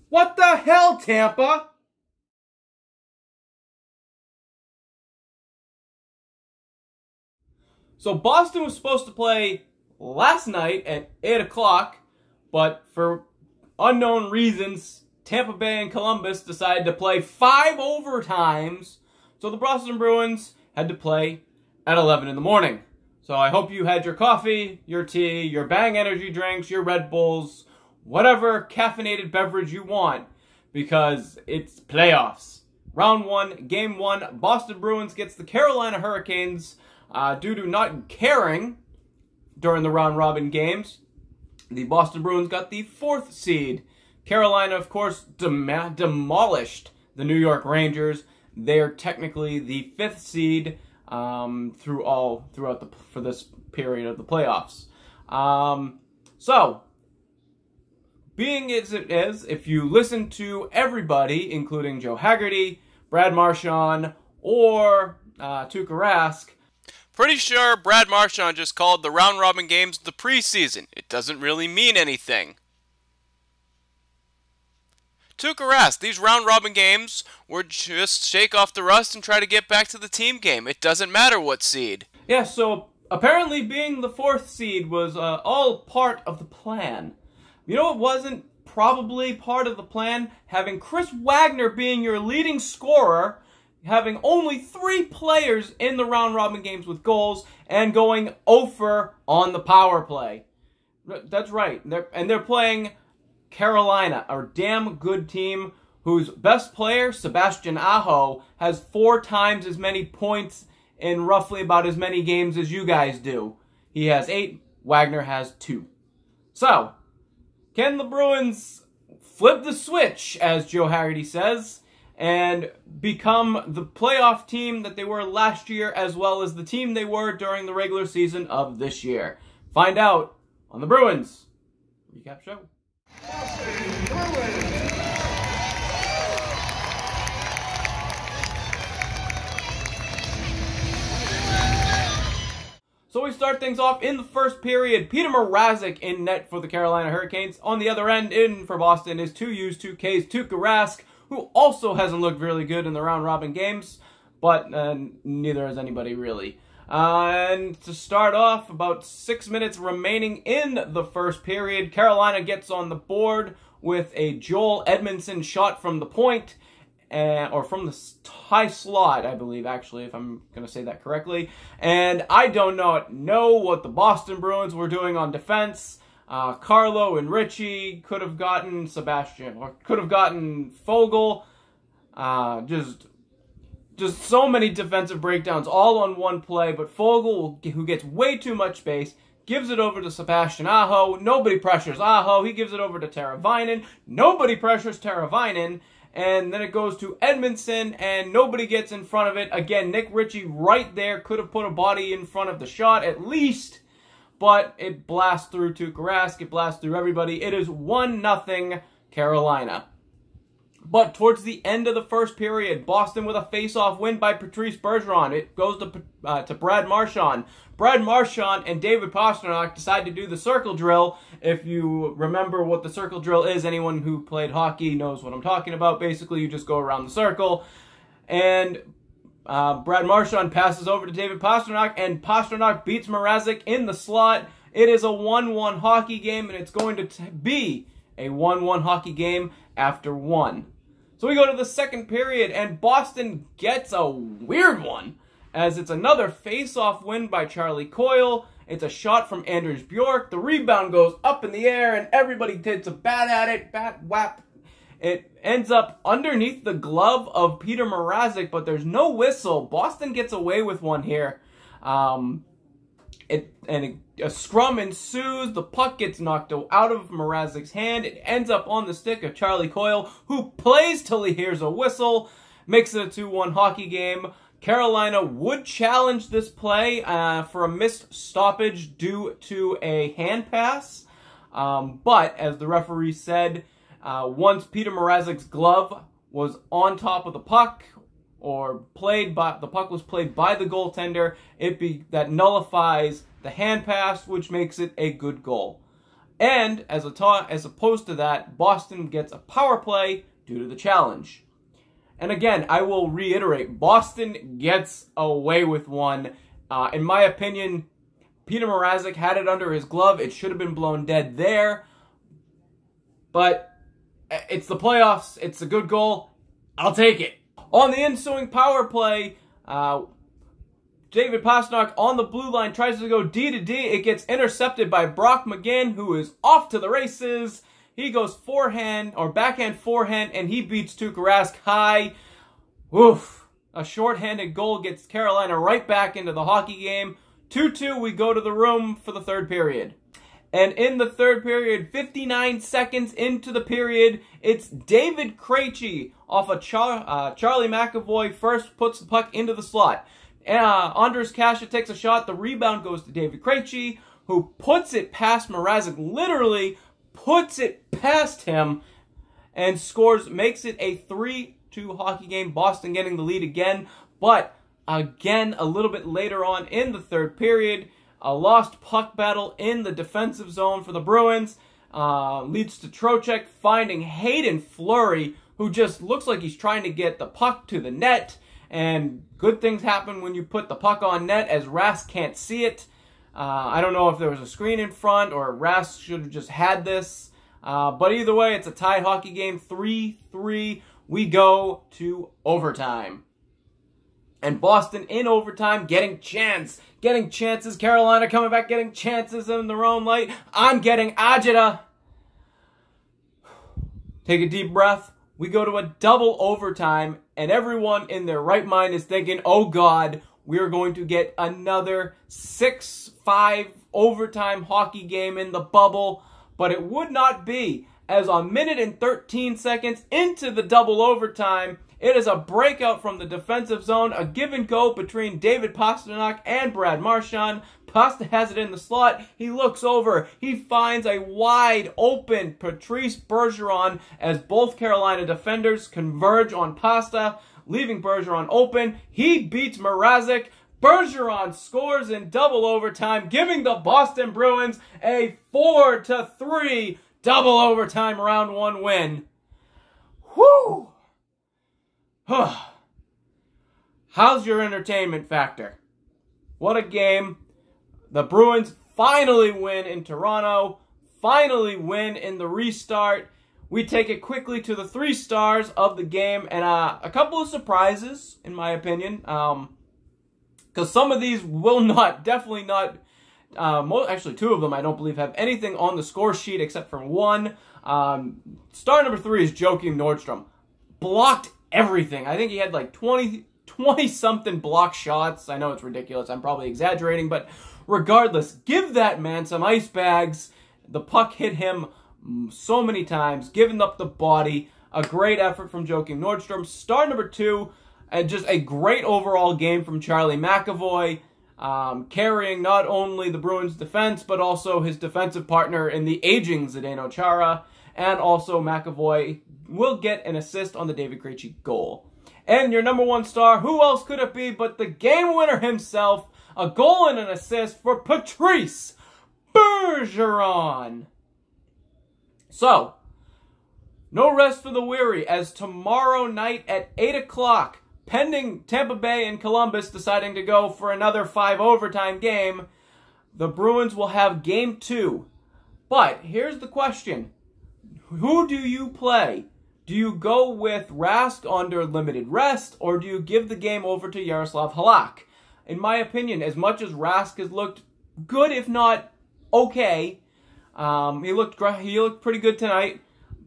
What the hell, Tampa? So Boston was supposed to play last night at 8 o'clock, but for unknown reasons, Tampa Bay and Columbus decided to play 5 overtimes, so the Boston Bruins had to play at 11 in the morning. So I hope you had your coffee, your tea, your Bang energy drinks, your Red Bulls, whatever caffeinated beverage you want, because it's playoffs. Round 1, Game 1, Boston Bruins gets the Carolina Hurricanes due to not caring during the round-robin games. The Boston Bruins got the 4th seed. Carolina, of course, demolished the New York Rangers. They are technically the 5th seed for this period of the playoffs. So, being as it is, if you listen to everybody, including Joe Haggerty, Brad Marchand, or Tuukka Rask, pretty sure Brad Marchand just called the round-robin games the preseason. It doesn't really mean anything. Tuukka Rask, these round-robin games were just shake off the rust and try to get back to the team game. It doesn't matter what seed. Yeah, so apparently being the 4th seed was all part of the plan. You know what wasn't probably part of the plan? Having Chris Wagner being your leading scorer, having only 3 players in the round-robin games with goals, and going 0 on the power play. That's right. They're playing Carolina, a damn good team whose best player, Sebastian Aho, has 4 times as many points in roughly about as many games as you guys do. He has 8, Wagner has 2. So, can the Bruins flip the switch, as Joe Haggerty says, and become the playoff team that they were last year, as well as the team they were during the regular season of this year? Find out on the Bruins Recap Show. Boston Bruins. So we start things off in the first period. Peter Mrazek in net for the Carolina Hurricanes. On the other end, in for Boston, is 2 U's, 2 K's, Tuukka Rask, who also hasn't looked really good in the round-robin games, but neither has anybody really. And to start off, about 6 minutes remaining in the first period, Carolina gets on the board with a Joel Edmondson shot from the point, or from the high slot, I believe, actually, if I'm going to say that correctly. And I don't know what the Boston Bruins were doing on defense. Carlo and Richie could have gotten Sebastian, or could have gotten Fogle. Just so many defensive breakdowns all on one play, but Fogle, who gets way too much space, gives it over to Sebastian Aho. Nobody pressures Aho. He gives it over to Teravainen. Nobody pressures Teravainen. And then it goes to Edmondson, and nobody gets in front of it. Again, Nick Ritchie right there could have put a body in front of the shot at least, but it blasts through Tuukka Rask. It blasts through everybody. It is 1-0 Carolina. But towards the end of the first period, Boston with a face-off win by Patrice Bergeron. It goes to Brad Marchand. Brad Marchand and David Pastrnak decide to do the circle drill. If you remember what the circle drill is, anyone who played hockey knows what I'm talking about. Basically, you just go around the circle. And Brad Marchand passes over to David Pastrnak, and Pastrnak beats Mrazek in the slot. It is a 1-1 hockey game, and it's going to be a 1-1 hockey game after 1. So we go to the second period, and Boston gets a weird one, as it's another face-off win by Charlie Coyle. It's a shot from Anders Bjork. The rebound goes up in the air, and everybody takes a bat at it. Bat, whap. It ends up underneath the glove of Peter Mrazek, but there's no whistle. Boston gets away with one here. A scrum ensues. The puck gets knocked out of Mrazek's hand. It ends up on the stick of Charlie Coyle, who plays till he hears a whistle. Makes it a 2-1 hockey game. Carolina would challenge this play for a missed stoppage due to a hand pass. But, as the referee said, once Peter Mrazek's glove was on top of the puck, or the puck was played by the goaltender, that nullifies the hand pass, which makes it a good goal. And as opposed to that, Boston gets a power play due to the challenge. And again, I will reiterate, Boston gets away with one. In my opinion, Peter Mrazek had it under his glove. It should have been blown dead there. But it's the playoffs. It's a good goal. I'll take it. On the ensuing power play, David Pastrnak on the blue line tries to go D to D. It gets intercepted by Brock McGinn, who is off to the races. He goes backhand forehand, and he beats Tuukka Rask high. Oof. A shorthanded goal gets Carolina right back into the hockey game. 2-2, we go to the room for the third period. And in the third period, 59 seconds into the period, it's David Krejci off a Charlie McAvoy first puts the puck into the slot. Andres Kasha takes a shot. The rebound goes to David Krejci, who puts it past Mrazek, literally puts it past him, and scores, makes it a 3-2 hockey game. Boston getting the lead again, but again, a little bit later on in the third period, a lost puck battle in the defensive zone for the Bruins leads to Trocheck finding Hayden Fleury, who just looks like he's trying to get the puck to the net. And good things happen when you put the puck on net, as Rask can't see it. I don't know if there was a screen in front or Rask should have just had this. But either way, it's a tied hockey game, 3-3. We go to overtime. And Boston in overtime getting chances. Carolina coming back getting chances in their own light. I'm getting agita. Take a deep breath. We go to a double overtime, and everyone in their right mind is thinking, oh God, we are going to get another 6-5 overtime hockey game in the bubble. But it would not be, as a minute and 13 seconds into the double overtime, it is a breakout from the defensive zone, a give and go between David Pastrnak and Brad Marchand. Pasta has it in the slot. He looks over. He finds a wide open Patrice Bergeron as both Carolina defenders converge on Pasta, leaving Bergeron open. He beats Mrazek. Bergeron scores in double overtime, giving the Boston Bruins a 4-3 double overtime round one win. Whew! How's your entertainment factor? What a game. The Bruins finally win in Toronto, finally win in the restart. We take it quickly to the 3 stars of the game, and a couple of surprises, in my opinion, because some of these will not, definitely not, actually 2 of them I don't believe have anything on the score sheet except for one. Star number 3 is Joakim Nordstrom. Blocked everything. I think he had like 20-something block shots. I know it's ridiculous. I'm probably exaggerating, but regardless, give that man some ice bags. The puck hit him so many times, giving up the body. A great effort from Joakim Nordstrom. Star number 2, and just a great overall game from Charlie McAvoy, carrying not only the Bruins' defense, but also his defensive partner in the aging Zdeno Chara. And also McAvoy will get an assist on the David Krejci goal. And your number 1 star, who else could it be but the game winner himself? A goal and an assist for Patrice Bergeron. So, no rest for the weary, as tomorrow night at 8 o'clock, pending Tampa Bay and Columbus deciding to go for another 5 overtime game, the Bruins will have game 2. But here's the question. Who do you play? Do you go with Rask under limited rest, or do you give the game over to Yaroslav Halak? In my opinion, as much as Rask has looked good, if not okay, he looked pretty good tonight.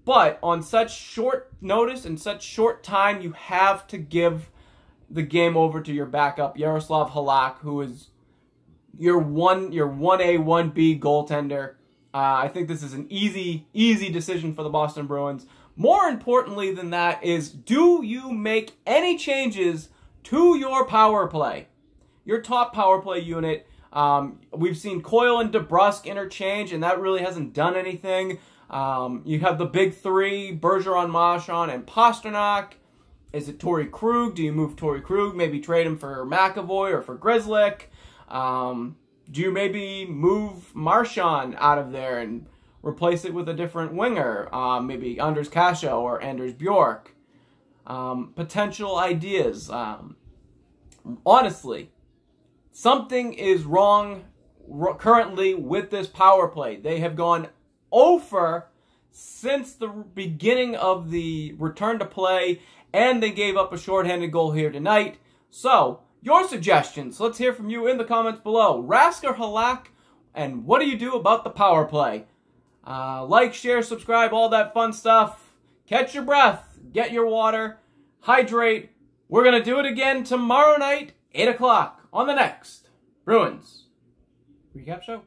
But on such short notice and such short time, you have to give the game over to your backup, Yaroslav Halak, who is your 1A, 1B goaltender. I think this is an easy decision for the Boston Bruins. More importantly than that is, do you make any changes to your power play? Your top power play unit. We've seen Coyle and DeBrusk interchange, and that really hasn't done anything. You have the big 3, Bergeron, Marchand, and Pastrnak. Is it Torrey Krug? Do you move Torrey Krug? Maybe trade him for McAvoy or for Grzelcyk? Do you maybe move Marchand out of there and replace it with a different winger, maybe Anders Kasha or Anders Bjork. Potential ideas. Honestly, something is wrong currently with this power play. They have gone over since the beginning of the return to play, and they gave up a shorthanded goal here tonight. So, your suggestions, let's hear from you in the comments below. Rask or Halak, and what do you do about the power play? Like, share, subscribe, all that fun stuff. Catch your breath, get your water, hydrate. We're going to do it again tomorrow night, 8 o'clock, on the next Bruins Recap Show.